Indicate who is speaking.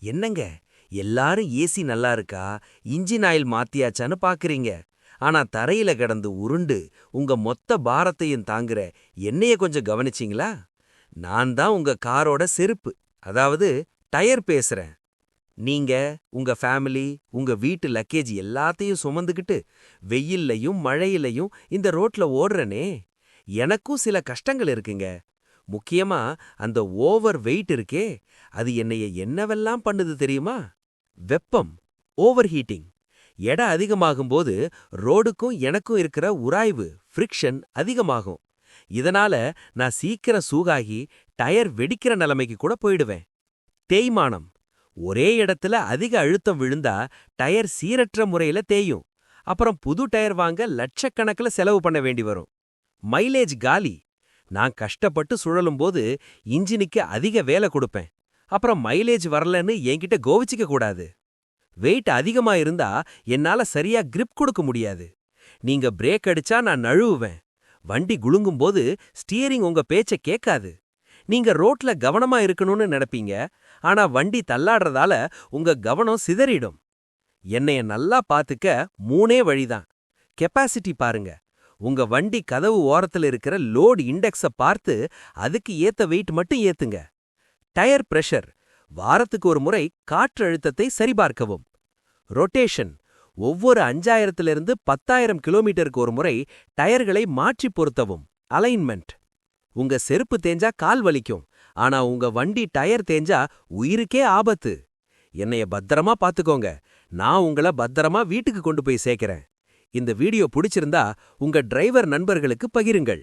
Speaker 1: என்னங்க, எல்லாரும் ஏசி நல்லா இருக்கா, இன்ஜின் ஆயில் மாத்தியாச்சான்னு பாக்குறீங்க. ஆனா தரையில கிடந்து உருண்டு உங்க மொத்த பாரத்தையும் தாங்குற என்னைய கொஞ்சம் கவனிச்சீங்களா? நான் தான் உங்க காரோட செருப்பு, அதாவது டயர் பேசுறேன். நீங்க, உங்க ஃபேமிலி, உங்க வீட்டு லக்கேஜ் எல்லாத்தையும் சுமந்துக்கிட்டு வெயில்லையும் மழையிலையும் இந்த ரோட்ல ஓடுறனே, எனக்கும் சில கஷ்டங்கள் இருக்குங்க. முக்கியமா அந்த ஓவர் வெயிட் இருக்கே, அது என்னைய என்னவெல்லாம் பண்ணுது தெரியுமா? வெப்பம், ஓவர் ஹீட்டிங். எடை அதிகமாகும்போது ரோடுக்கும் எனக்கும் இருக்கிற உராய்வு, ஃப்ரிக்ஷன் அதிகமாகும். இதனால நான் சீக்கிரம் சூகாகி டயர் வெடிக்கிற நிலைமைக்கு கூட போயிடுவேன். தேய்மானம், ஒரே இடத்துல அதிக அழுத்தம் விழுந்தா டயர் சீரற்ற முறையில தேயும். அப்புறம் புது டயர் வாங்க லட்சக்கணக்கில் செலவு பண்ண வேண்டி வரும். மைலேஜ் காலி. நான் கஷ்டப்பட்டு சுழலும்போது இன்ஜினுக்கு அதிக வேலை கொடுப்பேன். அப்புறம் மைலேஜ் வரலன்னு என்கிட்ட கோவிச்சிக்க கூடாது. வெயிட் அதிகமா இருந்தா என்னால சரியா கிரிப் கொடுக்க முடியாது. நீங்க பிரேக் அடிச்சா நான் நழுவுவேன். வண்டி குலுங்கும்போது ஸ்டியரிங் உங்க பேச்ச கேட்காது. நீங்க ரோட்ல கவனமா இருக்கணும்னு நினைப்பீங்க, ஆனா வண்டி தள்ளாடுறதால உங்க கவனம் சிதறிடும். என்னைய நல்லா பாத்துக்க மூணே வழிதான். கெப்பாசிட்டி பாருங்க. உங்க வண்டி கதவு ஓரத்துல இருக்கிற லோட் இண்டெக்ஸ பார்த்து அதுக்கு ஏத்த வெயிட் மட்டும் ஏத்துங்க. டயர் பிரஷர், வாரத்துக்கு ஒரு முறை காற்று அழுத்தத்தை சரிபார்க்கவும். ரொட்டேஷன், ஒவ்வொரு 5000 10,000 கிலோமீட்டருக்கு ஒரு முறை டயர்களை மாற்றி பொருத்தவும். அலைன்மெண்ட், உங்க செருப்பு தேஞ்சா கால் வலிக்கும், ஆனா உங்க வண்டி டயர் தேஞ்சா உயிருக்கே ஆபத்து. என்னைய பத்திரமா பாத்துக்கோங்க, நான் உங்கள பத்திரமா வீட்டுக்கு கொண்டு போய் சேர்க்கிறேன். இந்த வீடியோ பிடிச்சிருந்தா உங்க டிரைவர் நண்பர்களுக்கு பகிருங்கள்.